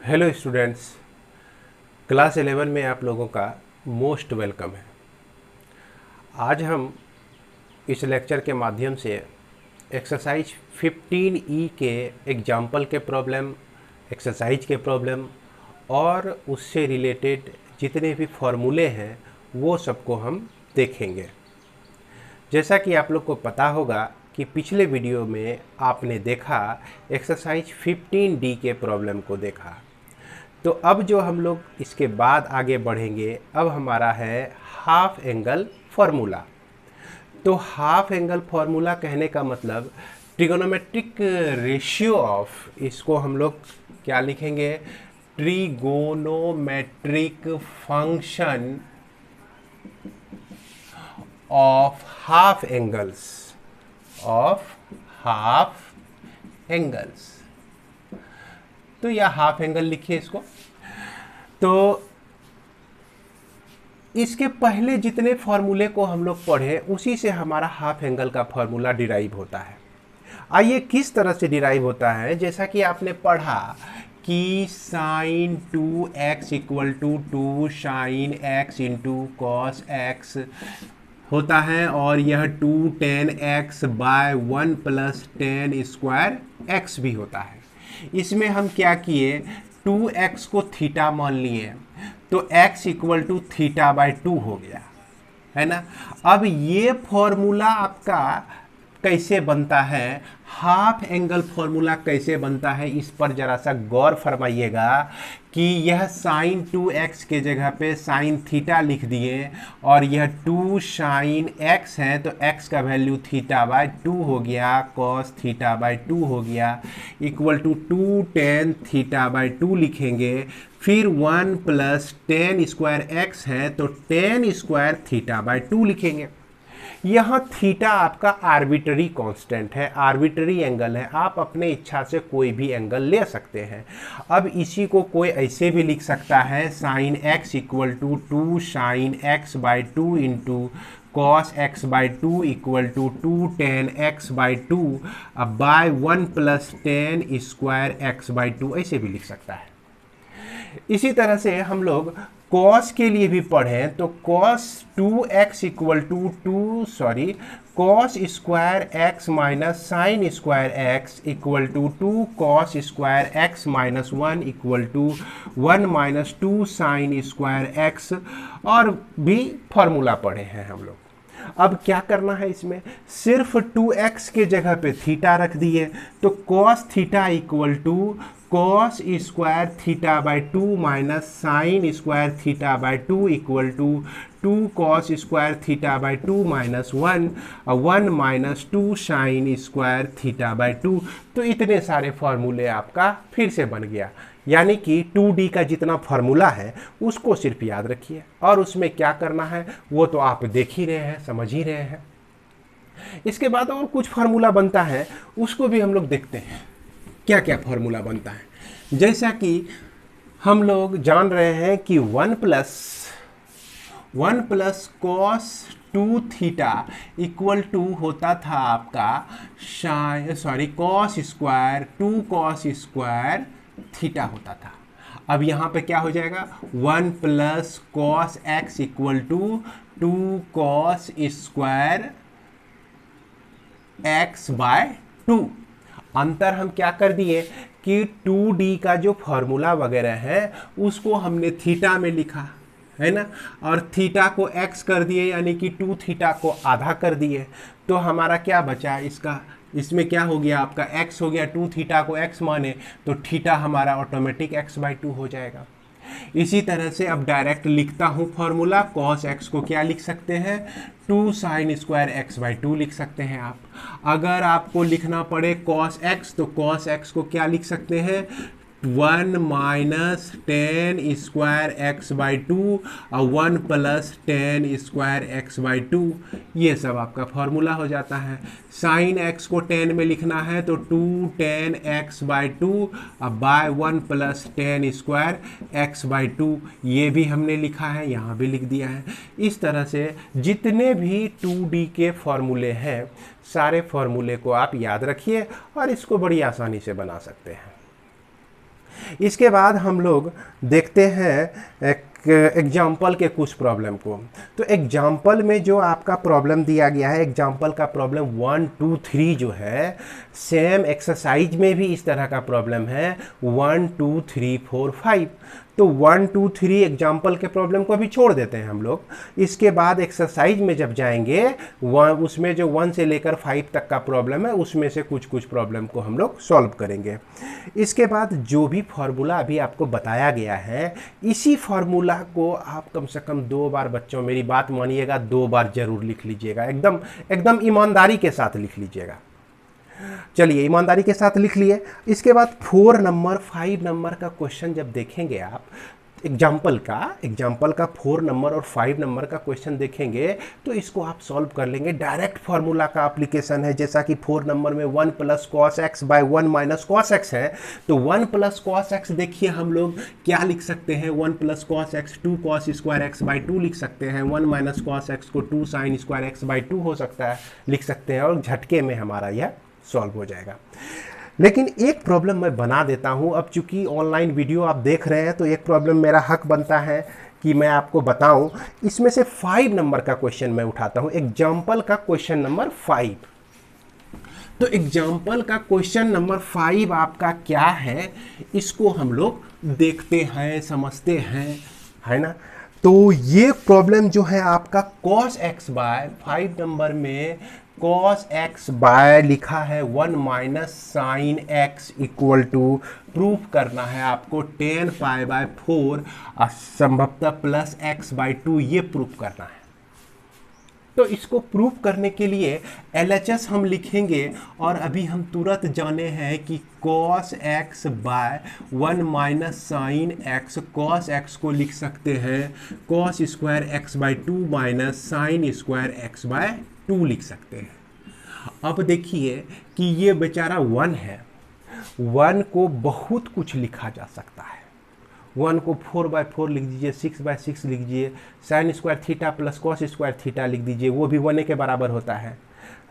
Hello students, class 11 में आप लोगों का मोस्ट वेलकम है। आज हम इस लेक्चर के माध्यम से एक्सरसाइज 15E के एग्जाम्पल के प्रॉब्लम, एक्सरसाइज के प्रॉब्लम और उससे रिलेटेड जितने भी फॉर्मूले हैं वो सबको हम देखेंगे। जैसा कि आप लोग को पता होगा कि पिछले वीडियो में आपने देखा एक्सरसाइज 15D के प्रॉब्लम को देखा। तो अब जो हम लोग इसके बाद आगे बढ़ेंगे, अब हमारा है हाफ एंगल फार्मूला। तो हाफ एंगल फार्मूला कहने का मतलब ट्रिगोनोमेट्रिक रेशियो ऑफ, इसको हम लोग क्या लिखेंगे, trigonometric function of half angles, तो यह हाफ एंगल लिखिए इसको। तो इसके पहले जितने फॉर्मूले को हम लोग पढ़े उसी से हमारा हाफ एंगल का फॉर्मूला डिराइव होता है। आइए किस तरह से डिराइव होता है, जैसा कि आपने पढ़ा कि sine 2x equal to 2 sine x into cos x होता है, और यह 2 tan x by 1 plus tan square x भी होता है। इसमें हम क्या किए, 2x को थीटा मान लिए तो x equal to theta by 2 हो गया, है ना। अब ये फॉर्मूला आपका कैसे बनता है, हाफ एंगल फॉर्मूला कैसे बनता है, इस पर जरा सा गौर फरमाइएगा कि यह साइन 2x के जगह पे साइन थीटा लिख दिए, और यह 2 साइन x है तो x का वैल्यू थीटा बाय 2 हो गया, कॉस थीटा बाय 2 हो गया, equal to 2 tan theta by 2 लिखेंगे। फिर 1 प्लस tan स्क्वायर x है तो tan स्क्वायर थीटा बाय 2 लिखेंगे। यहाँ थीटा आपका आर्बिट्ररी कांस्टेंट है, आर्बिट्ररी एंगल है, आप अपने इच्छा से कोई भी एंगल ले सकते हैं। अब इसी को कोई ऐसे भी लिख सकता है, sine x equal to 2 sine x by 2 into cos x by 2 equal to 2 tan x by 2 by 1 plus tan square x by 2 ऐसे भी लिख सकता है। इसी तरह से हम लोग कॉस के लिए भी पढ़ें तो cos 2x equal to cos square x minus sine square x equal to 2 cos square x minus 1 equal to 1 minus 2 sine square x, और भी फॉर्मूला पढ़े हैं हम लोग। अब क्या करना है, इसमें सिर्फ 2x के जगह पे थीटा रख दिए तो cos theta equal to cos square theta by 2 minus sine square theta by 2 equal to 2 cos square theta by 2 minus 1 और 1 minus 2 sine square theta by 2। तो इतने सारे फॉर्मूले आपका फिर से बन गया, यानी कि 2D का जितना फॉर्मूला है उसको सिर्फ याद रखिए, और उसमें क्या करना है वो तो आप देख ही रहे हैं, समझ ही रहे हैं। इसके बाद और कुछ फार्मूला बनता है, उसको भी हम लोग देखते हैं क्या क्या फार्मूला बनता है। जैसा कि हम लोग जान रहे हैं कि 1 plus cos 2 theta equal to होता था आपका cos square 2 cos square theta होता था। अब यहाँ पे क्या हो जाएगा, 1 plus cos x equal to 2 cos square x by 2। अंतर हम क्या कर दिए कि 2D का जो फॉर्मूला वगैरह है उसको हमने थीटा में लिखा, है ना, और थीटा को x कर दिए, यानी कि 2 थीटा को आधा कर दिए। तो हमारा क्या बचा इसका, इसमें क्या हो गया आपका x हो गया, 2 थीटा को x माने तो थीटा हमारा ऑटोमेटिक x बाई 2 हो जाएगा। इसी तरह से अब डायरेक्ट लिखता हूँ फॉर्मूला, कॉस x को क्या लिख सकते हैं, 2 साइन स्क्वायर x बाई 2 लिख सकते हैं आप। अगर आपको लिखना पड़े कॉस x तो कॉस x को क्या लिख सकते हैं, 1 minus tan square x by 2 और 1 plus tan square x by 2, ये सब आपका फॉर्मूला हो जाता है। साइन x को 10 में लिखना है तो 2 tan x बाई 2 और by 1 plus tan square x by 2, ये भी हमने लिखा है, यहाँ भी लिख दिया है। इस तरह से जितने भी 2D के फॉर्मूले हैं सारे फॉर्मूले को आप याद रखिए और इसको बड़ी आसानी से बना सकते हैं। इसके बाद हम लोग देखते हैं एक एग्जाम्पल के कुछ प्रॉब्लम को। तो एग्जाम्पल में जो आपका प्रॉब्लम दिया गया है, एग्जाम्पल का प्रॉब्लम 1 2 3 जो है, सेम एक्सरसाइज में भी इस तरह का प्रॉब्लम है 1 2 3 4 5। तो 1 2 3 एग्जाम्पल के प्रॉब्लम को अभी छोड़ देते हैं हम लोग। इसके बाद एक्सरसाइज में जब जाएंगे उसमें जो 1 से लेकर 5 तक का प्रॉब्लम है उसमें से कुछ कुछ प्रॉब्लम को हम लोग सॉल्व करेंगे। इसके बाद जो भी फार्मूला अभी आपको बताया गया है, इसी फार्मूला को आप कम से कम 2 बार, बच्चों मेरी बात मानिएगा, 2 बार जरूर लिख लीजिएगा, एकदम एकदम ईमानदारी के साथ लिख लीजिएगा। चलिए ईमानदारी के साथ लिख लिए। इसके बाद 4 नंबर 5 नंबर का क्वेश्चन जब देखेंगे आप, एग्जाम्पल का 4 नंबर और 5 नंबर का क्वेश्चन देखेंगे तो इसको आप सॉल्व कर लेंगे। डायरेक्ट फार्मूला का एप्लीकेशन है, जैसा कि 4 नंबर में 1 plus cos x by 1 minus cos x है। तो 1 प्लस कॉस एक्स देखिए हम लोग क्या लिख सकते हैं, 1 plus cos x 2 cos square x by 2 लिख सकते हैं। 1 माइनस कॉस एक्स को 2 साइन स्क्वायर एक्स बाई 2 हो सकता है, लिख सकते हैं, और झटके में हमारा यह सॉल्व हो जाएगा। लेकिन एक प्रॉब्लम मैं बना देता हूं, अब चूंकि ऑनलाइन वीडियो आप देख रहे हैं तो एक प्रॉब्लम मेरा हक बनता है कि मैं आपको बताऊं। इसमें से 5 नंबर का क्वेश्चन मैं उठाता हूं, एग्जाम्पल का क्वेश्चन नंबर 5। तो एग्जाम्पल का क्वेश्चन नंबर 5 आपका क्या है, इसको हम लोग देखते हैं, समझते हैं, है ना। तो ये प्रॉब्लम जो है आपका cos x बाय 5 नंबर में cos x बाय लिखा है 1 minus sine x equal to, proof करना है आपको 10 पाई बाय 4 संभवतः प्लस x बाई 2, ये प्रूफ करना है। तो इसको प्रूफ करने के लिए LHS हम लिखेंगे, और अभी हम तुरंत जाने हैं कि cos x by 1 minus sine x, cos x को लिख सकते हैं cos square x by 2 minus sine square x by 2 लिख सकते हैं। अब देखिए कि ये बेचारा 1 है, 1 को बहुत कुछ लिखा जा सकता है। 1 को 4 बाय 4 लिख दीजिए, 6 बाय 6 लिख दीजिए, sign square theta plus cos square theta लिख दीजिए, वो भी 1 के बराबर होता है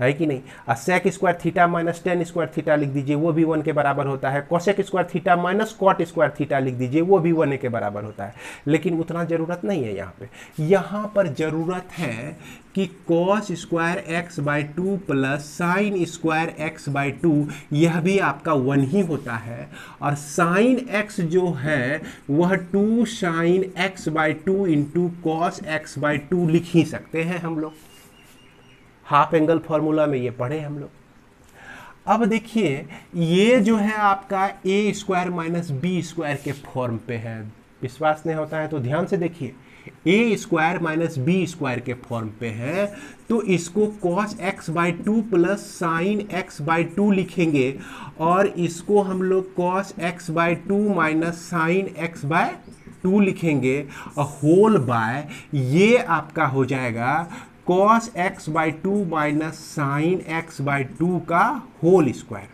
कि नहीं। और sec square theta minus tan square theta लिख दीजिए, वो भी 1 के बराबर होता है। Cosec square theta minus cot square theta लिख दीजिए, वो भी 1 के बराबर होता है। लेकिन उतना ज़रूरत नहीं है यहाँ पर ज़रूरत है कि cos square x by 2 plus sine square x by 2, यह भी आपका 1 ही होता है। और साइन एक्स जो है वह 2 sign x by 2 into cos x by 2 लिख ही सकते हैं हम लोग। हाफ एंगल फॉर्मूला में ये पढ़े हम लोग। अब देखिए ये जो है आपका a square minus B square के फॉर्म पे है। विश्वास नहीं होता है तो ध्यान से देखिए, A square minus B square के फॉर्म पे है। तो इसको cos x by 2 plus sine x by 2 लिखेंगे, और इसको हम लोग cos x by 2 minus sine x by 2 लिखेंगे, और होल बाय ये आपका हो जाएगा cos x by 2 minus sine x by 2 का होल स्क्वायर।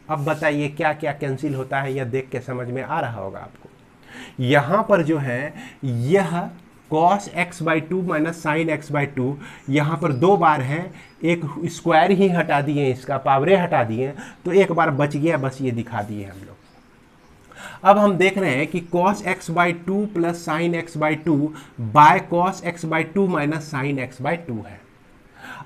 अब बताइए क्या क्या कैंसिल होता है, यह देख के समझ में आ रहा होगा आपको। यहाँ पर जो है यह cos x by 2 minus sine x by 2 यहाँ पर 2 बार है, एक स्क्वायर ही हटा दिए, इसका पावरे हटा दिए, तो एक बार बच गया, बस ये दिखा दिए हम लोग। अब हम देख रहे हैं कि cos x by 2 plus sine x by 2 by cos x by 2 minus sine x by 2 है।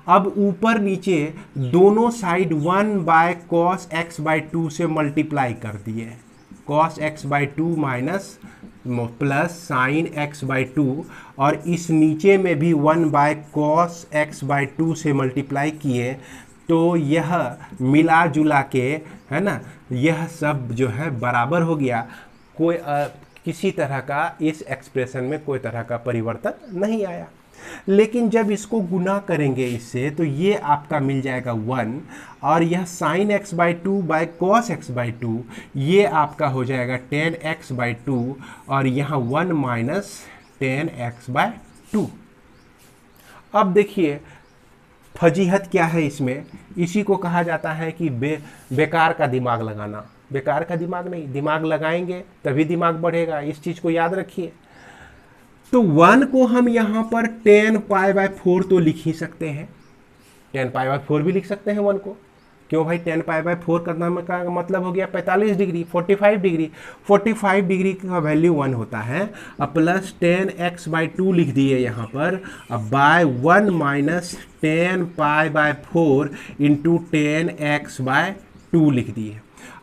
अब ऊपर नीचे दोनों side 1 by cos x by 2 से मल्टीप्लाई कर दिए, cos x by 2 minus plus sine x by 2, और इस नीचे में भी 1 बाय cos x बाई 2 से मल्टीप्लाई किए। तो यह मिला जुला के, है ना, यह सब जो है बराबर हो गया। कोई किसी तरह का इस एक्सप्रेशन में कोई तरह का परिवर्तन नहीं आया। लेकिन जब इसको गुना करेंगे इससे, तो ये आपका मिल जाएगा 1, और यह sign x by 2 by cos x by 2 ये आपका हो जाएगा 10x बाई 2, और यहाँ 1 माइनस 10x बाई 2। अब देखिए फजीहत क्या है इसमें, इसी को कहा जाता है कि बेकार का दिमाग लगाना। बेकार का दिमाग नहीं, दिमाग लगाएंगे तभी दिमाग बढ़ेगा, इस चीज़ को याद रखिए। तो 1 को हम यहाँ पर 10 पाई बाय 4 तो लिख ही सकते हैं, 10 पाई बाय 4 भी लिख सकते हैं 1 को, क्यों भाई, 10π/4 करना का मतलब हो गया 45 डिग्री, 45 डिग्री। 45 डिग्री का वैल्यू 1 होता है। अब प्लस 10x/2 लिख दिए यहाँ पर, अब बाय 1 माइनस 10π/4 इंटू 10x/2 लिख दिए।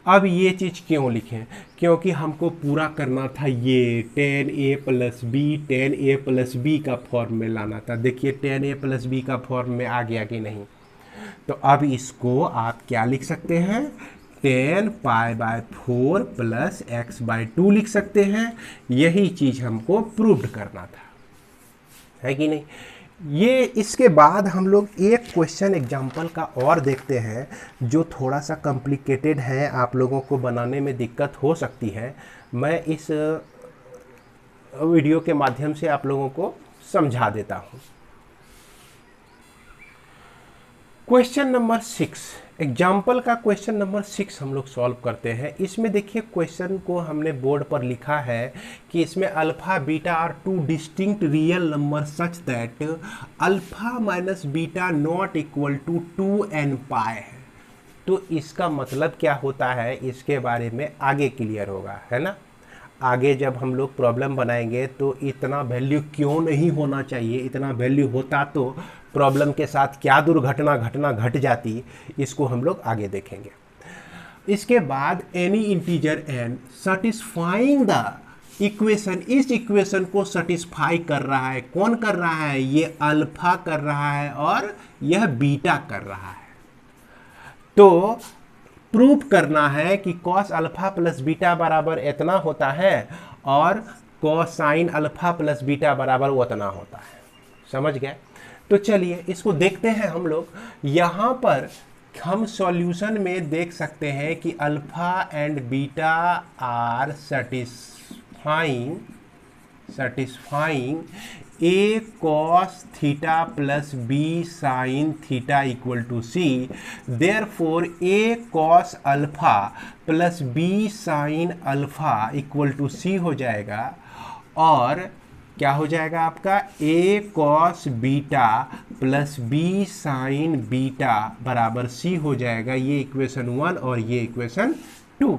अब ये चीज़ क्यों लिखें, क्योंकि हमको पूरा करना था ये 10a+b का फॉर्म में लाना था। देखिए 10a+b का फॉर्म में आ गया कि नहीं। तो अब इसको आप क्या लिख सकते हैं, 10π/4 प्लस x/2 लिख सकते हैं। यही चीज़ हमको प्रूव करना था, है कि नहीं। ये इसके बाद हम लोग एक क्वेश्चन एग्जाम्पल का और देखते हैं जो थोड़ा सा कॉम्प्लिकेटेड है, आप लोगों को बनाने में दिक्कत हो सकती है। मैं इस वीडियो के माध्यम से आप लोगों को समझा देता हूँ। क्वेश्चन नंबर 6, एग्जाम्पल का क्वेश्चन नंबर 6 हम लोग सॉल्व करते हैं। इसमें देखिए क्वेश्चन को हमने बोर्ड पर लिखा है कि इसमें alpha beta are two distinct real number such that alpha minus beta not equal to 2n π है। तो इसका मतलब क्या होता है, इसके बारे में आगे क्लियर होगा, है ना। आगे जब हम लोग प्रॉब्लम बनाएंगे तो इतना वैल्यू क्यों नहीं होना चाहिए, इतना वैल्यू होता तो प्रॉब्लम के साथ क्या दुर्घटना घट जाती, इसको हम लोग आगे देखेंगे। इसके बाद any integer n satisfying the equation, इस इक्वेशन को सेटिस्फाई कर रहा है। कौन कर रहा है, ये अल्फा कर रहा है और यह बीटा कर रहा है। तो प्रूफ करना है कि कॉस अल्फा प्लस बीटा बराबर इतना होता है और कोसाइन अल्फा प्लस बीटा बराबर उतना होता है। समझ गए। तो चलिए इसको देखते हैं हम लोग। यहाँ पर हम सॉल्यूशन में देख सकते हैं कि alpha and beta are satisfying a cos theta plus b sin theta equal to c. Therefore a cos alpha plus b sin alpha equal to c हो जाएगा। और क्या हो जाएगा आपका, a cos beta plus b sin beta बराबर c हो जाएगा। ये इक्वेशन 1 और ये इक्वेशन 2।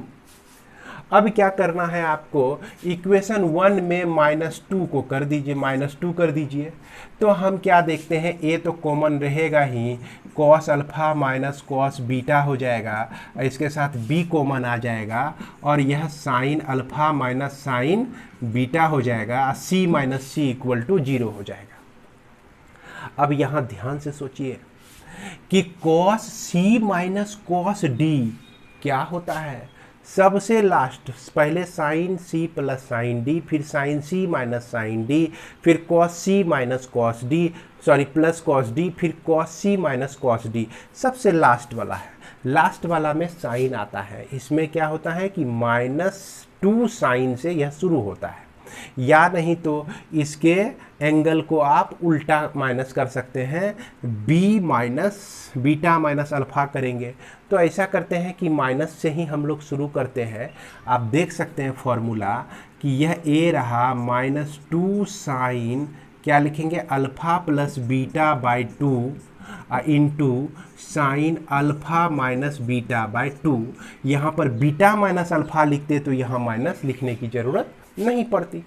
अब क्या करना है आपको, इक्वेशन 1 में -2 को कर दीजिए, -2 कर दीजिए। तो हम क्या देखते हैं, a तो कॉमन रहेगा ही, cos alpha minus cos beta हो जाएगा, इसके साथ b कॉमन आ जाएगा और यह sin alpha minus sin beta हो जाएगा, c minus c equal to 0 हो जाएगा। अब यहाँ ध्यान से सोचिए कि cos c minus cos d क्या होता है। सबसे लास्ट पहले sine c plus sine d, फिर sine c minus sine d, फिर cos c minus cos d, sorry plus cos d, फिर cos c minus cos d, सबसे लास्ट वाला है। लास्ट वाला में साइन आता है, इसमें क्या होता है कि -2 साइन से यह शुरू होता है। या नहीं तो इसके एंगल को आप उल्टा माइनस कर सकते हैं, b minus beta minus alpha करेंगे। तो ऐसा करते हैं कि माइनस से ही हम लोग शुरू करते हैं। आप देख सकते हैं फॉर्मूला कि यह a रहा -2 साइन, क्या लिखेंगे, alpha plus beta by 2 into sine alpha minus beta by 2। यहाँ पर बीटा माइनस अल्फा लिखते तो यहाँ माइनस लिखने की ज़रूरत नहीं पड़ती।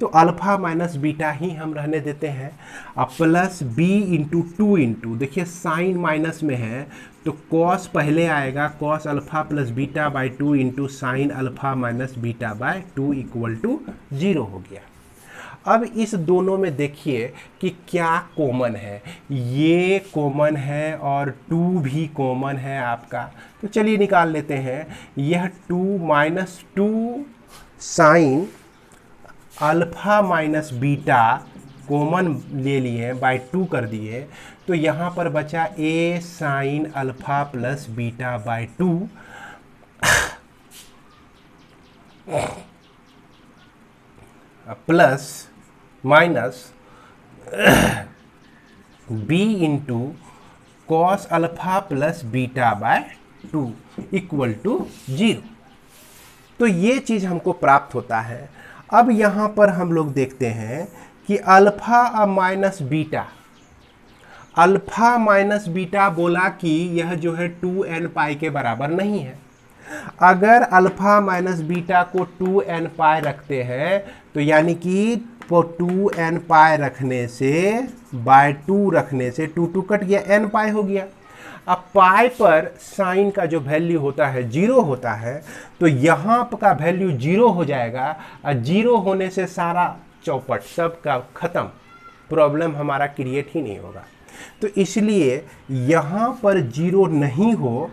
तो अल्फा माइनस बीटा ही हम रहने देते हैं। अब प्लस b इंटू 2 इंटू, देखिए साइन माइनस में है तो कॉस पहले आएगा, cos alpha plus beta by 2 into sine alpha minus beta by 2 equal to 0 हो गया। अब इस दोनों में देखिए कि क्या कॉमन है, ये कॉमन है और 2 भी कॉमन है आपका। तो चलिए निकाल लेते हैं। यह 2 sign alpha minus beta common ले लिए, बाई 2 कर दिए, तो यहाँ पर बचा a sine alpha plus beta by 2 plus minus b into cos alpha plus beta by 2 equal to 0। तो ये चीज़ हमको प्राप्त होता है। अब यहाँ पर हम लोग देखते हैं कि alpha minus beta, alpha minus beta बोला कि यह जो है 2n पाई के बराबर नहीं है। अगर अल्फा माइनस बीटा को 2n पाई रखते हैं तो यानी कि 2n पाई रखने से बाय 2 रखने से 2 कट गया, n पाई हो गया। अब पाई पर साइन का जो वैल्यू होता है 0 होता है, तो यहाँ का वैल्यू 0 हो जाएगा और 0 होने से सारा चौपट सब का खत्म, प्रॉब्लम हमारा क्रिएट ही नहीं होगा। तो इसलिए यहाँ पर 0 नहीं हो,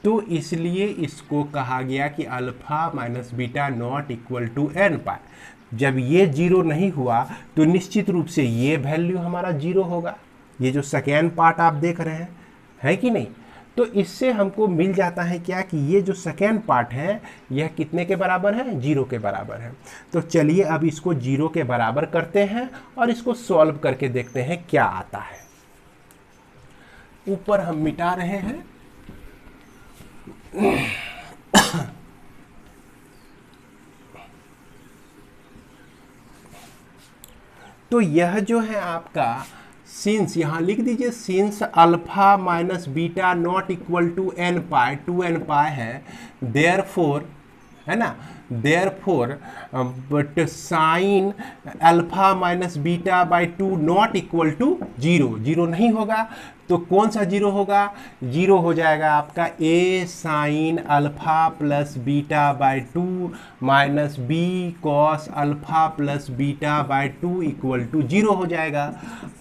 तो इसलिए इसको कहा गया कि alpha minus beta not equal to n pi. जब ये 0 नहीं हुआ तो निश्चित रूप से ये वैल्यू हमारा 0 होगा। ये जो सेकेंड पार्ट आप देख रहे हैं, है कि नहीं? तो इससे हमको मिल जाता है क्या कि ये जो सेकेंड पार्ट है यह कितने के बराबर है? 0 के बराबर है। तो चलिए अब इसको 0 के बराबर करते हैं और इसको सॉल्व करके देखते हैं क्या आता है। ऊपर हम मिटा रहे हैं। तो यह जो है आपका सिंस, यहां लिख दीजिए since alpha minus beta not equal to n pi, 2n pi है, देयरफॉर, है ना, therefore but sine alpha minus beta by 2 not equal to 0, 0 नहीं होगा। तो कौन सा 0 होगा? 0 हो जाएगा आपका a sine alpha plus beta by 2 minus b cos alpha plus beta by 2 equal to 0 हो जाएगा।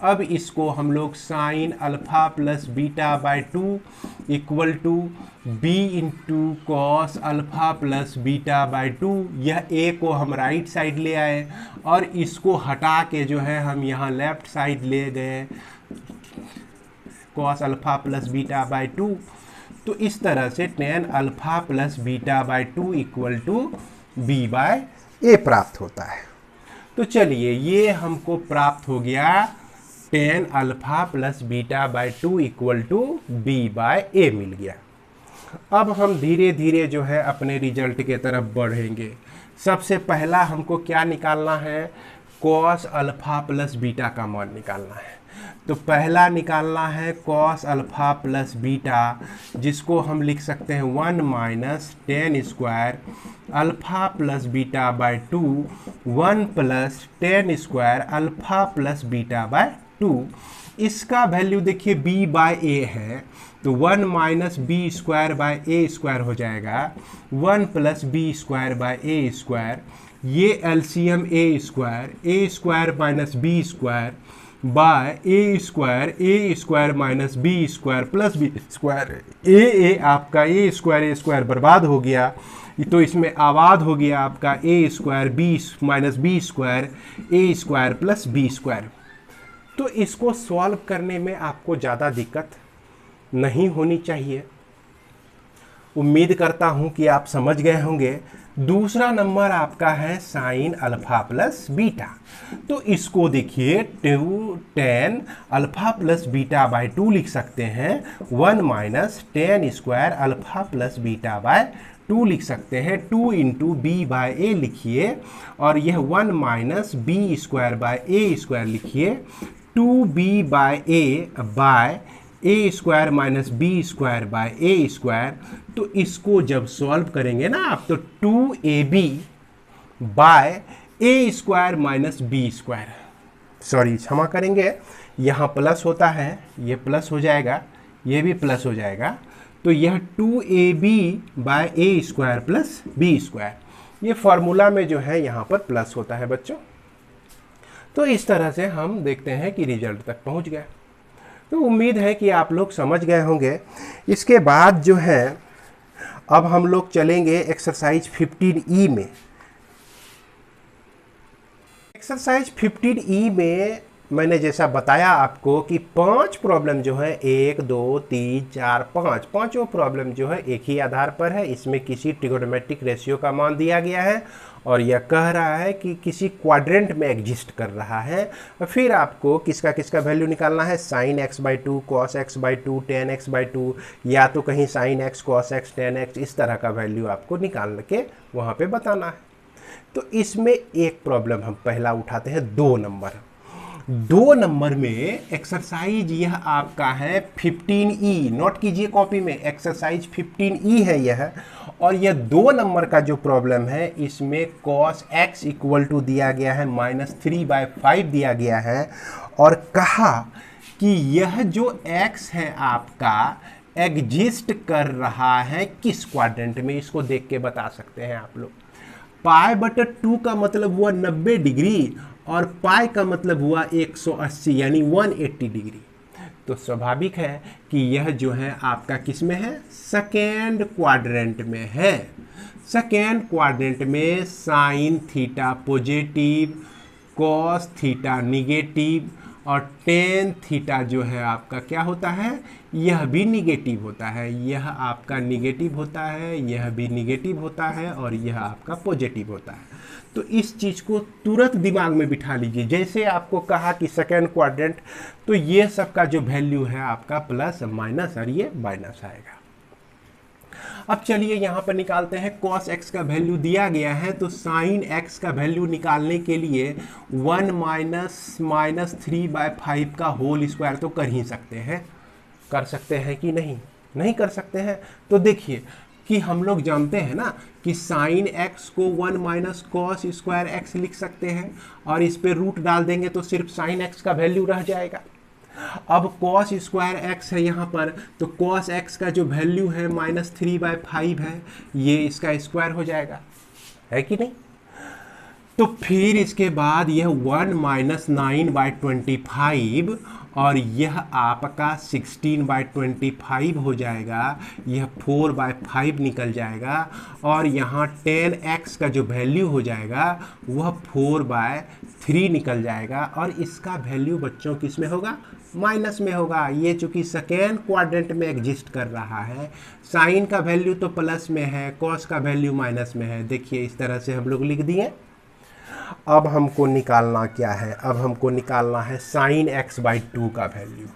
अब इसको हम लोग sine alpha plus beta by 2 equal to b into cos alpha plus beta by 2, यह a को हम राइट साइड ले आए और इसको हटा के जो है हम यहाँ लेफ्ट साइड ले गए, cos alpha plus beta by 2। तो इस तरह से tan alpha plus beta by 2 equal to b by a प्राप्त होता है। तो चलिए ये हमको प्राप्त हो गया tan alpha plus beta by 2 equal to b by a मिल गया। अब हम धीरे धीरे जो है अपने रिजल्ट के तरफ बढ़ेंगे। सबसे पहला हमको क्या निकालना है? कॉस अल्फा प्लस बीटा का मान निकालना है। तो पहला निकालना है कॉस अल्फा प्लस बीटा, जिसको हम लिख सकते हैं 1 minus tan square alpha plus beta by 2, 1 plus tan square alpha plus beta by 2। इसका वैल्यू देखिए b बाय ए है, तो 1 minus B square by a square हो जाएगा 1 plus b square by a square. ये LCM a square minus B square by a square minus B square plus b square. A आपका a square बर्बाद हो गया, तो इसमें आबाद हो गया आपका a square b minus B square a square plus b square. तो इसको सॉल्व करने में आपको ज़्यादा दिक्कत नहीं होनी चाहिए। उम्मीद करता हूं कि आप समझ गए होंगे। दूसरा नंबर आपका है साइन अल्फा प्लस बीटा। तो इसको देखिए 10 अल्फा प्लस बीटा बाय 2 लिख सकते हैं, 1 minus tan square alpha plus beta by 2 लिख सकते हैं, 2 इंटू बी बाय ए लिखिए, और यह 1 minus B square by a square लिखिए, 2b by a square minus B square by a square. तो इसको जब सॉल्व करेंगे ना आप, तो 2ab by a square minus B square, sorry क्षमा करेंगे, यहाँ प्लस होता है, ये प्लस हो जाएगा, ये भी प्लस हो जाएगा, तो यह 2ab by a square plus b square, ये फॉर्मूला में जो है यहाँ पर प्लस होता है बच्चों। तो इस तरह से हम देखते हैं कि रिजल्ट तक पहुँच गए। तो उम्मीद है कि आप लोग समझ गए होंगे। इसके बाद जो है अब हम लोग चलेंगे एक्सरसाइज 15E में। एक्सरसाइज 15E में मैंने जैसा बताया आपको कि 5 प्रॉब्लम जो है 1 2 3 4 5 पांचों प्रॉब्लम जो है एक ही आधार पर है। इसमें किसी ट्रिगोनोमेट्रिक रेशियो का मान दिया गया है और यह कह रहा है कि किसी क्वाड्रेंट में एग्जिस्ट कर रहा है। फिर आपको किसका किसका वैल्यू निकालना है, sign x/2 cos x/2 ten x/2, या तो कहीं sine x cos x tan x, इस तरह का वैल्यू आपको निकाल के वहाँ पे बताना है। तो इसमें एक प्रॉब्लम हम पहला उठाते हैं 2 नंबर। 2 नंबर में एक्सरसाइज यह आपका है 15E, नोट कीजिए कॉपी में, एक्सरसाइज 15E है यह। और यह 2 नंबर का जो प्रॉब्लम है इसमें cos x इक्वल टू दिया गया है -3/5 दिया गया है, और कहा कि यह जो x है आपका एग्जिस्ट कर रहा है किस क्वाड्रेंट में, इसको देख के बता सकते हैं आप लोग। π/2 का मतलब हुआ 90 डिग्री और पाई का मतलब हुआ 180 यानी 180 डिग्री। तो स्वाभाविक है कि यह जो है आपका किस में है, सेकेंड क्वाड्रेंट में है। सेकेंड क्वाड्रेंट में sine theta positive, cos theta negative और टेन थीटा जो है आपका क्या होता है, यह भी निगेटिव होता है। यह आपका निगेटिव होता है, यह भी निगेटिव होता है और यह आपका पॉजिटिव होता है। तो इस चीज़ को तुरंत दिमाग में बिठा लीजिए। जैसे आपको कहा कि सेकेंड क्वाड्रेंट, तो ये सब का जो वैल्यू है आपका प्लस माइनस और ये माइनस आएगा। अब चलिए यहाँ पर निकालते हैं। cos x का वैल्यू दिया गया है, तो sin x का वैल्यू निकालने के लिए 1 माइनस 3/5 का होल स्क्वायर तो कर ही सकते हैं। कर सकते हैं कि नहीं? नहीं कर सकते हैं। तो देखिए कि हम लोग जानते हैं ना कि sin x को 1 माइनस कॉस स्क्वायर एक्स लिख सकते हैं, और इस पे रूट डाल देंगे तो सिर्फ sin x का वैल्यू रह जाएगा। अब cos स्क्वायर x है यहाँ पर, तो cos x का जो वैल्यू है -3/5 है, ये इसका स्क्वायर हो जाएगा, है कि नहीं? तो फिर इसके बाद यह 1 माइनस 9/25 और यह आपका 16/25 हो जाएगा। यह 4/5 निकल जाएगा और यहाँ 10x का जो वैल्यू हो जाएगा वह 4/3 निकल जाएगा, और इसका वैल्यू बच्चों किस में होगा, माइनस में होगा। ये चूंकि सेकेंड क्वाड्रेंट में एग्जिस्ट कर रहा है, साइन का वैल्यू तो प्लस में है, कॉस का वैल्यू माइनस में है। देखिए इस तरह से हम लोग लिख दिए। अब हमको निकालना क्या है, अब हमको निकालना है साइन x/2 का वैल्यू।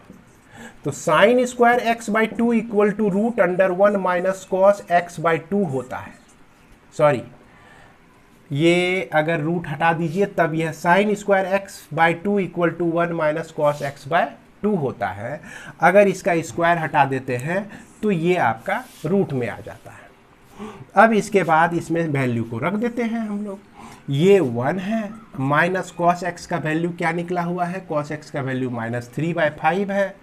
तो sine square x/2 equal to √1 minus cos x/2 होता है। सॉरी, ये अगर रूट हटा दीजिए तब यह sine square x/2 equal to 1 minus cos x/2 होता है। अगर इसका स्क्वायर हटा देते हैं तो ये आपका रूट में आ जाता है। अब इसके बाद इसमें वैल्यू को रख देते हैं हम लोग। ये 1 है, माइनस कॉस x का वैल्यू क्या निकला हुआ है, कॉस x का वैल्यू -3/5 है,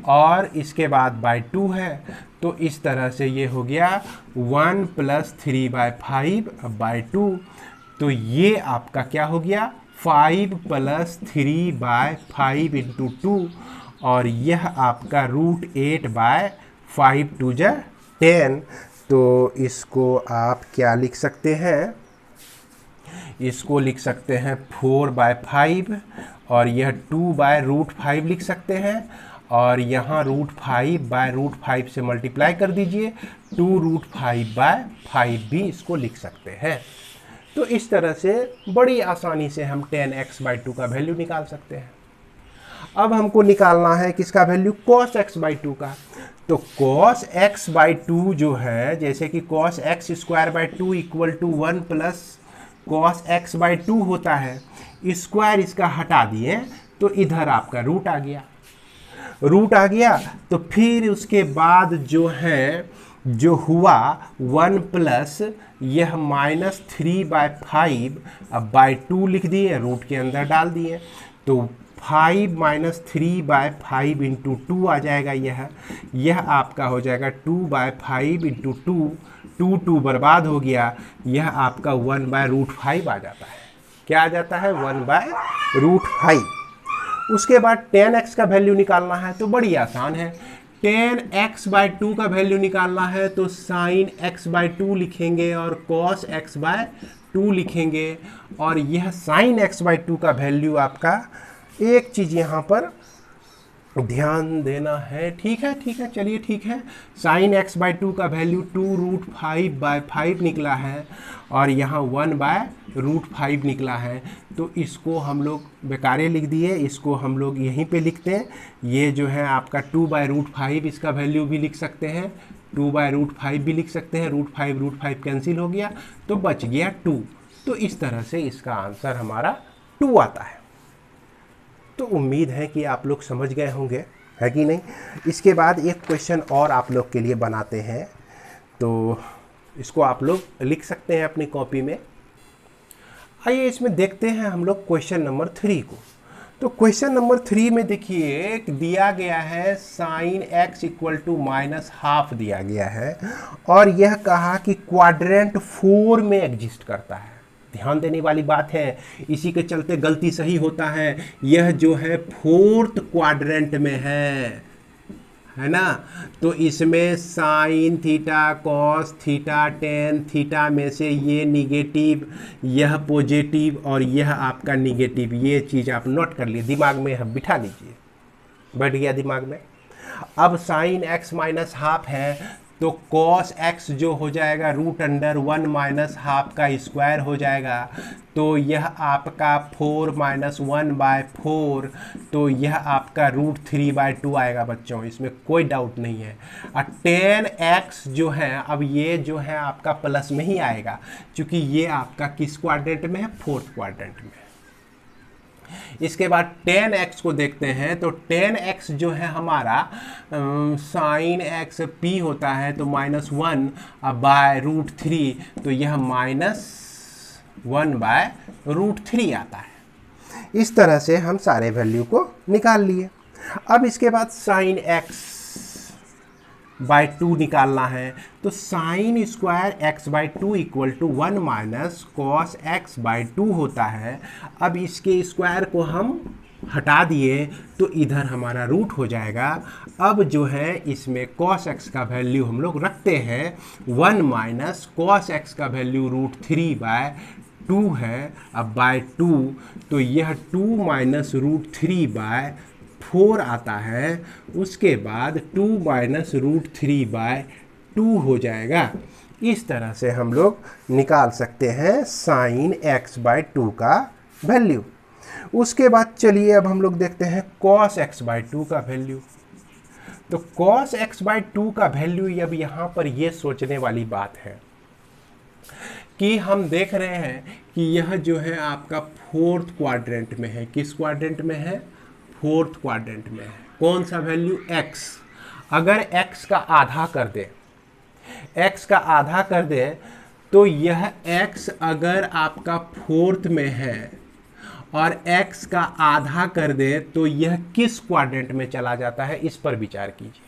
और इसके बाद /2 है। तो इस तरह से ये हो गया 1 + 3/5/2। तो ये आपका क्या हो गया, 5 + 3/5 × 2, और यह आपका √8/5 2 × 10। तो इसको आप क्या लिख सकते हैं, इसको लिख सकते हैं 4/5, और यह 2/√5 लिख सकते हैं, और यहाँ √5/√5 से मल्टीप्लाई कर दीजिए, 2√5/5 भी इसको लिख सकते हैं। तो इस तरह से बड़ी आसानी से हम 10x/2 का वैल्यू निकाल सकते हैं। अब हमको निकालना है किसका वैल्यू, cos x/2 का। तो cos x/2 जो है, जैसे कि cos x² equal to 1 plus cos x/2 होता है, स्क्वायर इसका हटा दिए तो इधर आपका रूट आ गया। रूट आ गया तो फिर उसके बाद जो है, जो हुआ 1 प्लस यह -3/5 अब /2 लिख दिए, रूट के अंदर डाल दिए, तो 5 - 3/5 × 2 आ जाएगा। यह आपका हो जाएगा 2/5 × 2, 2 बर्बाद हो गया, यह आपका 1/√5 आ जाता है। क्या आ जाता है, 1/√5। उसके बाद 10x का वैल्यू निकालना है, तो बड़ी आसान है। 10x/2 का वैल्यू निकालना है तो साइन x/2 लिखेंगे और cos x/2 लिखेंगे, और यह साइन x/2 का वैल्यू आपका, एक चीज़ यहाँ पर ध्यान देना है, ठीक है चलिए ठीक है। साइन x/2 का वैल्यू 2√5/5 निकला है, और यहाँ 1/√5 निकला है। तो इसको हम लोग बेकारे लिख दिए, इसको हम लोग यहीं पे लिखते हैं। ये जो है आपका 2/√5, इसका वैल्यू भी लिख सकते हैं, 2/√5 भी लिख सकते हैं। √5 कैंसिल हो गया तो बच गया 2। तो इस तरह से इसका आंसर हमारा 2 आता है। तो उम्मीद है कि आप लोग समझ गए होंगे, है कि नहीं। इसके बाद एक क्वेश्चन और आप लोग के लिए बनाते हैं, तो इसको आप लोग लिख सकते हैं अपनी कॉपी में। आइए इसमें देखते हैं हम लोग क्वेश्चन नंबर 3 को। तो क्वेश्चन नंबर 3 में देखिए दिया गया है साइन x इक्वल टू -12 दिया गया है, और यह कहा कि क्वाड्रेंट 4 में एग्जिस्ट करता है। ध्यान देने वाली बात है, इसी के चलते गलती सही होता है। यह जो है 4th क्वाड्रेंट में है ना। तो इसमें sine theta, cos theta, tan theta में से ये निगेटिव, यह पॉजिटिव और यह आपका निगेटिव, ये चीज़ आप नोट कर लिए, दिमाग में बिठा लीजिए। बैठ गया दिमाग में। अब साइन x -12 है, तो कॉस x जो हो जाएगा √1 -12 का स्क्वायर हो जाएगा। तो यह आपका 4 - 1/4, तो यह आपका √3/2 आएगा बच्चों, इसमें कोई डाउट नहीं है। और 10x जो है, अब ये जो है आपका प्लस में ही आएगा, क्योंकि ये आपका किस क्वाड्रेंट में है, 4th क्वाड्रेंट में। इसके बाद 10x को देखते हैं, तो 10x जो है हमारा साइन x p होता है, तो -1/√3, तो यह -1/√3 आता है। इस तरह से हम सारे वैल्यू को निकाल लिए। अब इसके बाद साइन x/2 निकालना है, तो sine square x/2 equal to 1 minus cos x/2 होता है। अब इसके स्क्वायर को हम हटा दिए, तो इधर हमारा रूट हो जाएगा। अब जो है इसमें cos x का वैल्यू हम लोग रखते हैं 1 माइनस cos x का वैल्यू √3/2 है, अब बाय 2, तो यह 2 माइनस √3/4 आता है। उसके बाद 2 माइनस √3/2 हो जाएगा। इस तरह से हम लोग निकाल सकते हैं साइन x/2 का वैल्यू। उसके बाद चलिए अब हम लोग देखते हैं cos x/2 का वैल्यू। तो cos x/2 का वैल्यू, अब यहाँ पर ये सोचने वाली बात है कि हम देख रहे हैं कि यह जो है आपका 4th क्वाड्रेंट में है। किस क्वाड्रेंट में है, 4th क्वाड्रेंट में है। कौन सा वैल्यू, x। अगर x का आधा कर दे, x का आधा कर दे, तो यह x अगर आपका 4th में है और x का आधा कर दे, तो यह किस क्वाड्रेंट में चला जाता है, इस पर विचार कीजिए।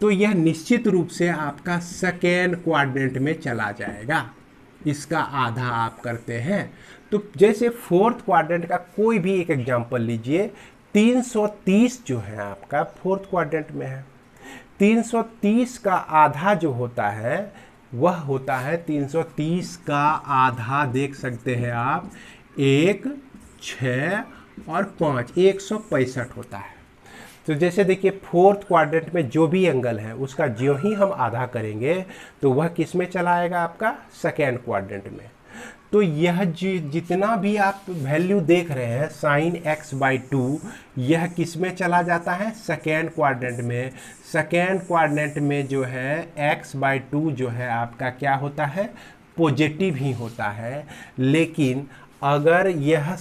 तो यह निश्चित रूप से आपका 2nd क्वाड्रेंट में चला जाएगा। इसका आधा आप करते हैं, तो जैसे 4th क्वाड्रेंट का कोई भी एक एग्जांपल लीजिए। 330 जो है आपका 4th क्वाड्रेंट में है। 330 का आधा जो होता है वह होता है 330 का आधा, देख सकते हैं आप, 1, 6 और 5, 165 होता है। तो जैसे देखिए 4th क्वाड्रेंट में जो भी एंगल है उसका जो ही हम आधा करेंगे, तो वह किस में चला आएगा, आपका 2nd क्वाड्रेंट में। तो यह जितना भी आप वैल्यू देख रहे हैं साइन x/2, यह किस में चला जाता है, 2nd क्वाड्रेंट में। 2nd क्वाड्रेंट में जो है x/2 जो है आपका क्या होता है, पॉजिटिव ही होता है। लेकिन अगर यह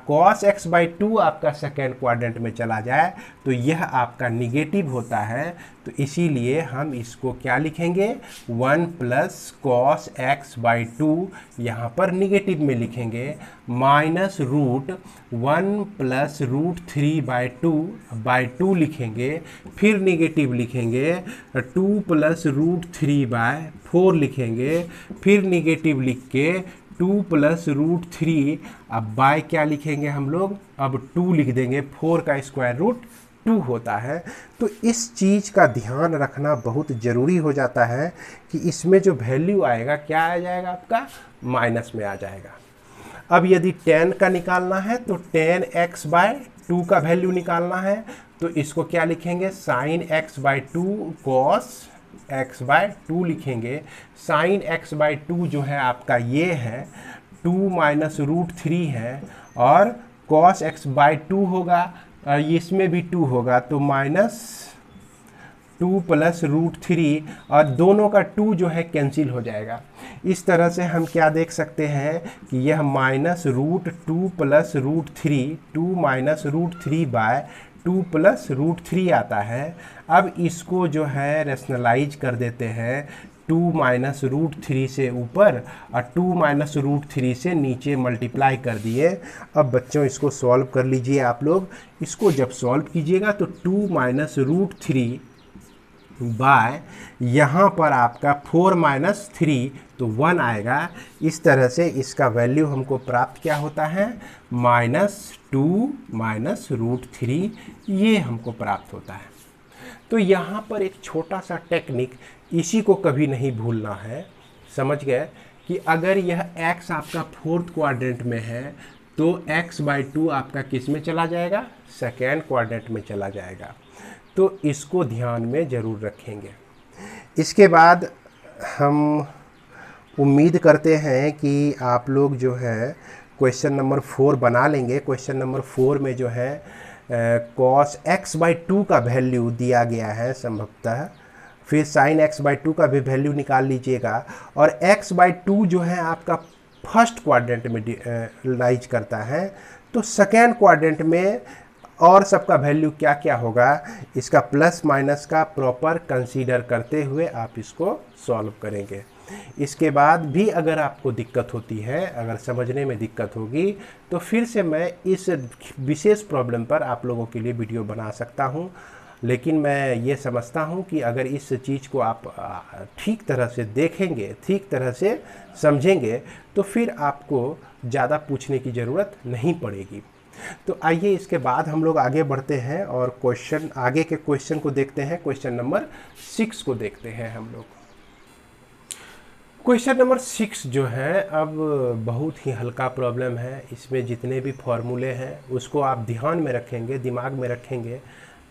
cos x/2 आपका 2nd क्वाड्रेंट में चला जाए, तो यह आपका निगेटिव होता है। तो इसीलिए हम इसको क्या लिखेंगे, 1 प्लस cos x/2, यहाँ पर निगेटिव में लिखेंगे, माइनस √1 प्लस √3/2 लिखेंगे, फिर निगेटिव लिखेंगे, 2 प्लस √3/4 लिखेंगे, फिर निगेटिव लिख के 2 प्लस √3, अब बाय क्या लिखेंगे हम लोग, अब 2 लिख देंगे, 4 का स्क्वायर रूट 2 होता है। तो इस चीज़ का ध्यान रखना बहुत ज़रूरी हो जाता है कि इसमें जो वैल्यू आएगा क्या आ जाएगा, आपका माइनस में आ जाएगा। अब यदि 10 का निकालना है, तो 10x/2 का वैल्यू निकालना है, तो इसको क्या लिखेंगे, साइन x/2 cos x/2 लिखेंगे। साइन x/2 जो है आपका ये है 2 माइनस √3 है, और cos x/2 होगा, इसमें भी 2 होगा, तो माइनस 2 प्लस रूट थ्री, और दोनों का 2 जो है कैंसिल हो जाएगा। इस तरह से हम क्या देख सकते हैं कि यह minus root 2 plus root three, 2 minus root three by 2 plus root three आता है। अब इसको जो है रेशनलाइज कर देते हैं 2 माइनस रूट थ्री से ऊपर और 2 माइनस रूट थ्री से नीचे मल्टीप्लाई कर दिए। अब बच्चों इसको सॉल्व कर लीजिए आप लोग। इसको जब सॉल्व कीजिएगा तो 2 माइनस रूट थ्री बाय यहाँ पर आपका 4 माइनस थ्री तो 1 आएगा। इस तरह से इसका वैल्यू हमको प्राप्त क्या होता है, -2 माइनस रूट थ्री, ये हमको प्राप्त होता है। तो यहाँ पर एक छोटा सा टेक्निक, इसी को कभी नहीं भूलना है। समझ गए कि अगर यह x आपका 4th क्वाड्रेंट में है तो x/2 आपका किस में चला जाएगा, 2nd क्वाड्रेंट में चला जाएगा। तो इसको ध्यान में ज़रूर रखेंगे। इसके बाद हम उम्मीद करते हैं कि आप लोग जो है क्वेश्चन नंबर 4 बना लेंगे। क्वेश्चन नंबर 4 में जो है cos x/2 का वैल्यू दिया गया है संभवतः, फिर sin x/2 का भी वैल्यू निकाल लीजिएगा, और x/2 जो है आपका फर्स्ट क्वाड्रेंट में लाइज करता है, तो सेकेंड क्वाड्रेंट में और सबका वैल्यू क्या क्या होगा, इसका प्लस माइनस का प्रॉपर कंसीडर करते हुए आप इसको सॉल्व करेंगे। इसके बाद भी अगर आपको दिक्कत होती है, अगर समझने में दिक्कत होगी, तो फिर से मैं इस विशेष प्रॉब्लम पर आप लोगों के लिए वीडियो बना सकता हूं। लेकिन मैं ये समझता हूं कि अगर इस चीज़ को आप ठीक तरह से देखेंगे, ठीक तरह से समझेंगे, तो फिर आपको ज़्यादा पूछने की ज़रूरत नहीं पड़ेगी। तो आइए इसके बाद हम लोग आगे बढ़ते हैं और क्वेश्चन, आगे के क्वेश्चन को देखते हैं। क्वेश्चन नंबर 6 को देखते हैं हम लोग। क्वेश्चन नंबर 6 जो है अब बहुत ही हल्का प्रॉब्लम है। इसमें जितने भी फॉर्मूले हैं उसको आप ध्यान में रखेंगे, दिमाग में रखेंगे,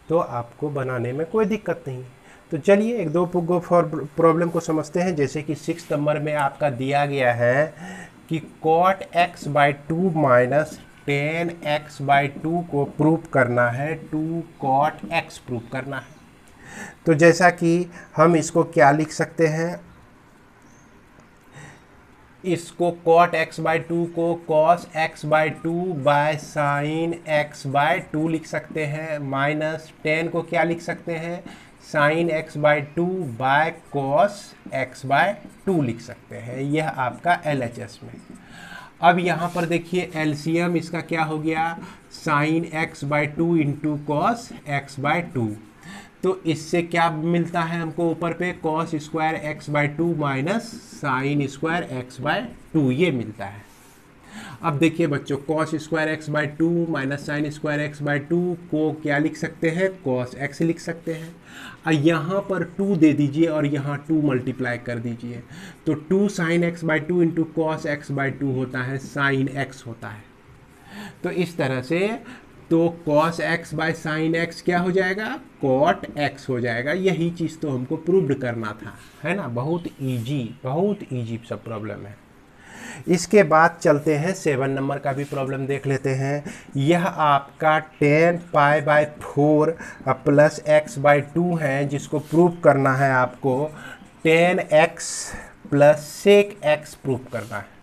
तो आपको बनाने में कोई दिक्कत नहीं। तो चलिए एक दो प्रॉब्लम को समझते हैं। जैसे कि 6 नंबर में आपका दिया गया है कि cot x/2 minus tan x/2 को प्रूव करना है, 2 cot x प्रूव करना है। तो जैसा कि हम इसको क्या लिख सकते हैं, इसको cot x/2 को cos x/2 bye sin x/2 लिख सकते हैं, माइनस tan को क्या लिख सकते हैं, sin x/2 bye cos x/2 लिख सकते हैं। यह आपका LHS में। अब यहाँ पर देखिए एलसीएम इसका क्या हो गया, sin x/2 into cos x/2। तो इससे क्या मिलता है हमको ऊपर पे, cos square x/2 minus sin square x/2, ये मिलता है। अब देखिए बच्चों, cos square x/2 minus sin square x/2 को क्या लिख सकते हैं, cos x लिख सकते हैं। और यहाँ पर 2 दे दीजिए और यहाँ 2 मल्टीप्लाई कर दीजिए, तो 2 sin x/2 into cos x/2 होता है, sin x होता है। तो इस तरह से तो cos x by sin x क्या हो जाएगा, cot x हो जाएगा। यही चीज़ तो हमको प्रूव्ड करना था, है ना। बहुत इजी सब प्रॉब्लम है। इसके बाद चलते हैं 7 नंबर का भी प्रॉब्लम देख लेते हैं। यह आपका tan π/4 प्लस x/2 है, जिसको प्रूव करना है आपको tan x plus sec x prove करना है।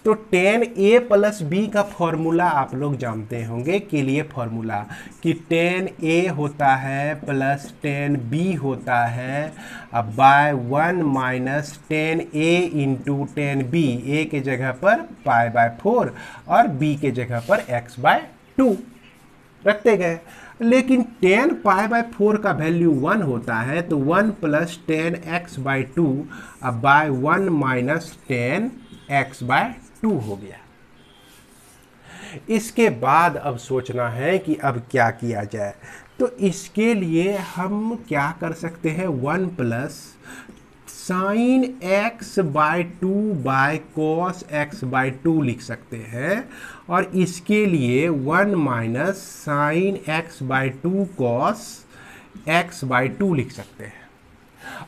तो tan a प्लस b का फॉर्मूला आप लोग जानते होंगे, के लिए फॉर्मूला कि tan a होता है प्लस tan b होता है अब by 1 minus tan a into tan b, a के जगह पर π/4 और b के जगह पर x/2 रखते गए। लेकिन tan π/4 का वैल्यू 1 होता है, तो 1 प्लस tan x/2 अब बाय 1 माइनस tan x/2 हो गया। इसके बाद अब सोचना है कि अब क्या किया जाए। तो इसके लिए हम क्या कर सकते हैं, 1 plus sin x/2 bye cos x/2 लिख सकते हैं, और इसके लिए 1 minus sin x/2 cos x/2 लिख सकते हैं।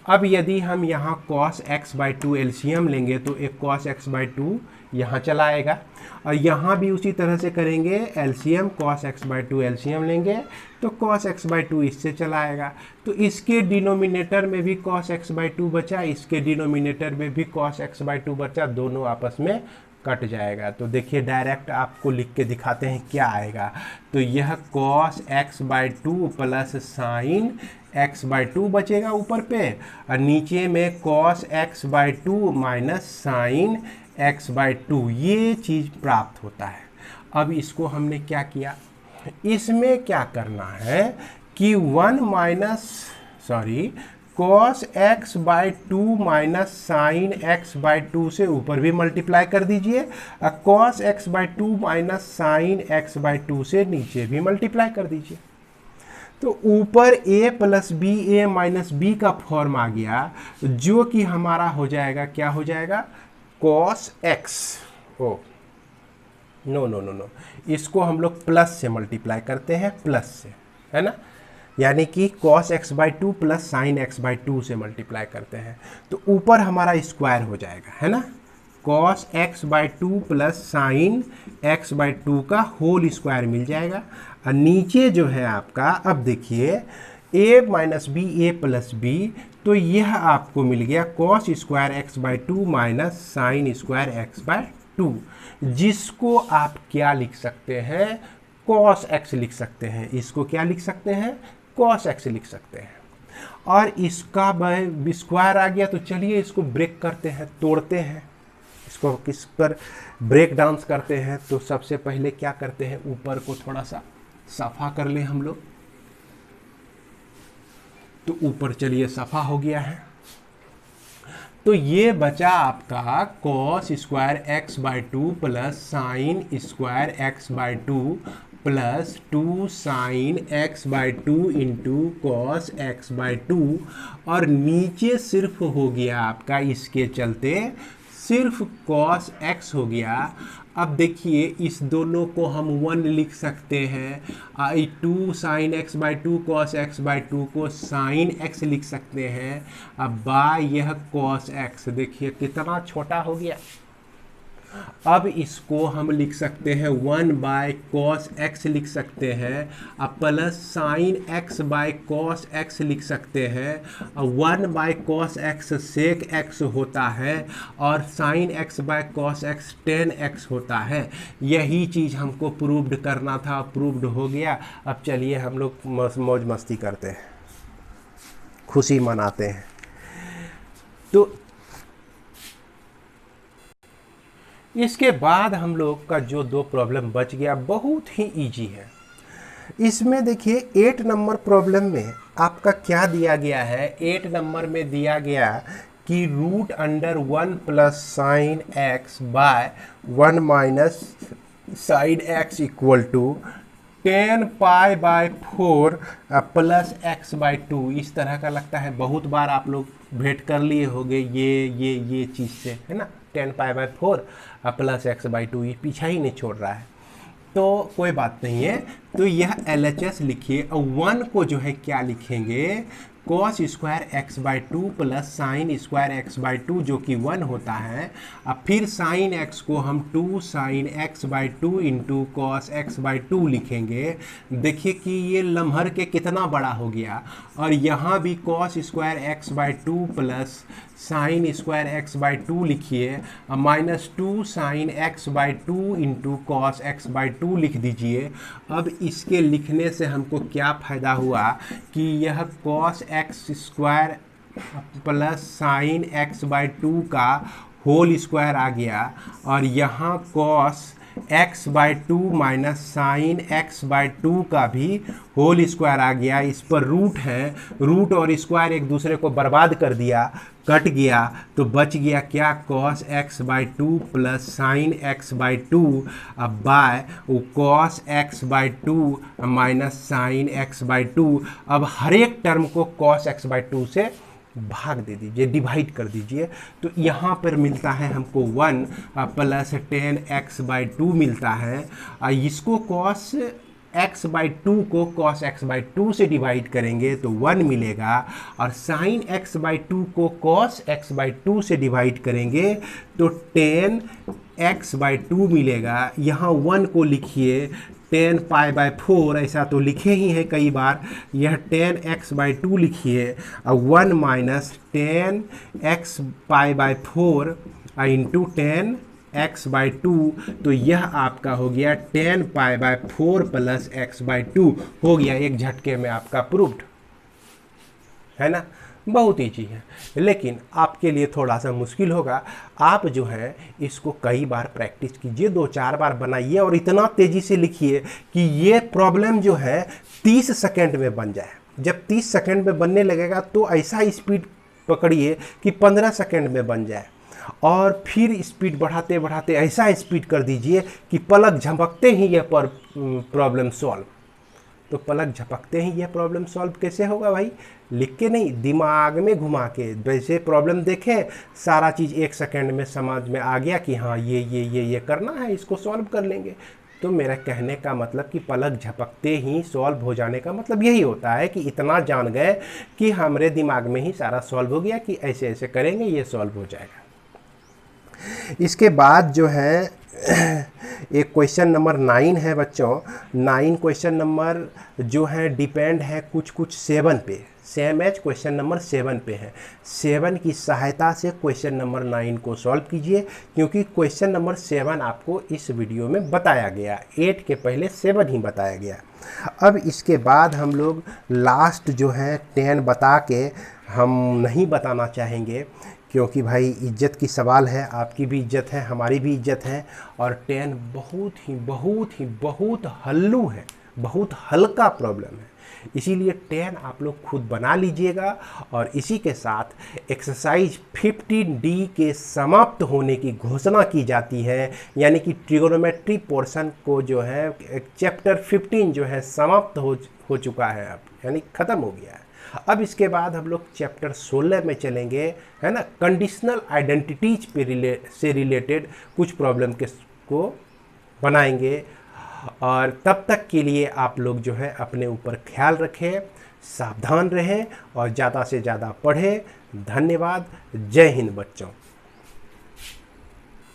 अब यदि हम यहाँ cos x/2 एलसीएम लेंगे तो एक cos x/2 यहाँ चला आएगा, और यहाँ भी उसी तरह से करेंगे, LCM cos x by 2 LCM लेंगे तो cos x बाई 2 इससे चला आएगा, तो इसके डिनोमिनेटर में भी cos x बाई 2 बचा, इसके डिनोमिनेटर में भी cos x बाई 2 बचा, दोनों आपस में कट जाएगा। तो देखिए डायरेक्ट आपको लिख के दिखाते हैं क्या आएगा। तो यह cos x by 2 plus sine x by 2 बचेगा ऊपर पे, और नीचे में cos x by 2 minus sine x by 2, ये चीज़ प्राप्त होता है। अब इसको हमने क्या किया, इसमें क्या करना है कि cos x by 2 minus sine x by 2 से ऊपर भी मल्टीप्लाई कर दीजिए, और cos x by 2 minus sine x by 2 से नीचे भी मल्टीप्लाई कर दीजिए। तो ऊपर a plus B, A minus B का फॉर्म आ गया, जो कि हमारा हो जाएगा, क्या हो जाएगा, cos x, ओ नो, इसको हम लोग प्लस से मल्टीप्लाई करते हैं, प्लस से, है ना, यानी कि cos x by 2 plus sine x by 2 से मल्टीप्लाई करते हैं, तो ऊपर हमारा स्क्वायर हो जाएगा, है ना, cos x by 2 plus sine x by 2 का होल स्क्वायर मिल जाएगा। और नीचे जो है आपका, अब देखिए a minus B, A plus B, तो यह आपको मिल गया cos square x by 2 minus sine square x by 2, जिसको आप क्या लिख सकते हैं, cos x लिख सकते हैं। इसको क्या लिख सकते हैं, cos x लिख सकते हैं। और इसका स्क्वायर आ गया, तो चलिए इसको ब्रेक करते हैं, तोड़ते हैं, इसको किस पर ब्रेक डाउन करते हैं। तो सबसे पहले क्या करते हैं, ऊपर को थोड़ा सा सफ़ा कर लें हम लोग, तो ऊपर चलिए सफ़ा हो गया है। तो ये बचा आपका cos square x by 2 plus sine square x by 2 plus 2 sine x by 2 into cos x by 2, और नीचे सिर्फ हो गया आपका, इसके चलते सिर्फ cos x हो गया। अब देखिए इस दोनों को हम 1 लिख सकते हैं, 2 sine x by 2 cos x by 2 को साइन x लिख सकते हैं। अब बाय यह cos x, देखिए कितना छोटा हो गया। अब इसको हम लिख सकते हैं 1 बाय cos x लिख सकते हैं, अब plus sine x bye cos x लिख सकते हैं। 1 by cos x sec x होता है, और साइन x bye cos x tan x होता है। यही चीज़ हमको प्रूव्ड करना था, प्रूव्ड हो गया। अब चलिए हम लोग मौज मस्ती करते हैं, खुशी मनाते हैं। तो इसके बाद हम लोग का जो 2 प्रॉब्लम बच गया, बहुत ही इजी है। इसमें देखिए 8 नंबर प्रॉब्लम में आपका क्या दिया गया है, 8 नंबर में दिया गया कि root under 1 plus sine x by 1 minus sine x equal to 10 pi by 4 plus x by 2। इस तरह का लगता है, बहुत बार आप लोग भेंट कर लिए होंगे ये चीज़ से, है ना, 10 pi by 4 plus x by 2, ये पीछा ही नहीं छोड़ रहा है, तो कोई बात नहीं है। तो यह LHS लिखिए, और 1 को जो है क्या लिखेंगे, cos square x by 2 plus sine square x by 2, जो कि 1 होता है। अब फिर साइन x को हम 2 sine x by 2 into cos x by 2 लिखेंगे। देखिए कि ये लम्हर के कितना बड़ा हो गया, और यहाँ भी cos square x by 2 plus sine square x by 2 लिखिए, minus 2 sine x by 2 into cos x by 2 लिख दीजिए। अब इसके लिखने से हमको क्या फ़ायदा हुआ कि यह cos x square plus sine x by 2 का होल स्क्वायर आ गया, और यहाँ cos x by 2 minus sine x by 2 का भी होल स्क्वायर आ गया। इस पर रूट है, रूट और स्क्वायर एक दूसरे को बर्बाद कर दिया, कट गया, तो बच गया क्या, cos x by 2 plus sine x by 2 अब by cos x by 2 minus sine x by 2। अब हर एक टर्म को cos x बाई 2 से भाग दे दीजिए, डिवाइड कर दीजिए, तो यहाँ पर मिलता है हमको 1 प्लस 10x बाई 2 मिलता है। इसको cos x बाई टू को cos x बाई टू से डिवाइड करेंगे तो 1 मिलेगा, और sin x बाई टू को cos x बाई टू से डिवाइड करेंगे तो tan x बाई टू मिलेगा। यहाँ 1 को लिखिए, tan पाई बाई 4 ऐसा तो लिखे ही हैं कई बार, यह tan x बाई टू लिखिए, और 1 minus tan x pi by 4 into tan x by two, तो यह आपका हो गया tan pi by 4 plus x by two हो गया, एक झटके में आपका प्रूव्ड, है ना। बहुत ईजी है, लेकिन आपके लिए थोड़ा सा मुश्किल होगा। आप जो है इसको कई बार प्रैक्टिस कीजिए, 2-4 बार बनाइए और इतना तेज़ी से लिखिए कि ये प्रॉब्लम जो है 30 सेकंड में बन जाए। जब 30 सेकंड में बनने लगेगा तो ऐसा स्पीड पकड़िए कि 15 सेकंड में बन जाए, और फिर स्पीड बढ़ाते बढ़ाते ऐसा स्पीड कर दीजिए कि पलक झपकते ही यह प्रॉब्लम सॉल्व। तो पलक झपकते ही यह प्रॉब्लम सॉल्व कैसे होगा भाई? लिख के नहीं, दिमाग में घुमा के। वैसे प्रॉब्लम देखें, सारा चीज़ 1 सेकंड में समझ में आ गया कि हाँ ये करना है, इसको सॉल्व कर लेंगे। तो मेरा कहने का मतलब कि पलक झपकते ही सॉल्व हो जाने का मतलब यही होता है कि इतना जान गए कि हमारे दिमाग में ही सारा सॉल्व हो गया कि ऐसे ऐसे करेंगे ये सॉल्व हो जाएगा। इसके बाद जो है एक क्वेश्चन नंबर 9 है बच्चों। 9 क्वेश्चन नंबर जो है डिपेंड है कुछ 7 पे, सेम एज क्वेश्चन नंबर 7 पे है। 7 की सहायता से क्वेश्चन नंबर 9 को सॉल्व कीजिए, क्योंकि क्वेश्चन नंबर 7 आपको इस वीडियो में बताया गया, 8 के पहले 7 ही बताया गया। अब इसके बाद हम लोग लास्ट जो है 10 बता के हम नहीं बताना चाहेंगे, क्योंकि भाई इज्जत की सवाल है, आपकी भी इज्जत है, हमारी भी इज्जत है, और 10 बहुत हल्लू है, बहुत हल्का प्रॉब्लम है। इसीलिए 10 आप लोग खुद बना लीजिएगा। और इसी के साथ एक्सरसाइज 15D के समाप्त होने की घोषणा की जाती है, यानी कि ट्रिगोनोमेट्री पोर्शन को जो है चैप्टर 15 जो है समाप्त हो चुका है, अब यानी ख़त्म हो गया है। अब इसके बाद हम लोग चैप्टर 16 में चलेंगे, है ना। कंडीशनल आइडेंटिटीज पे से रिलेटेड कुछ प्रॉब्लम को बनाएंगे, और तब तक के लिए आप लोग जो है अपने ऊपर ख्याल रखें, सावधान रहें और ज़्यादा से ज़्यादा पढ़ें। धन्यवाद। जय हिंद बच्चों।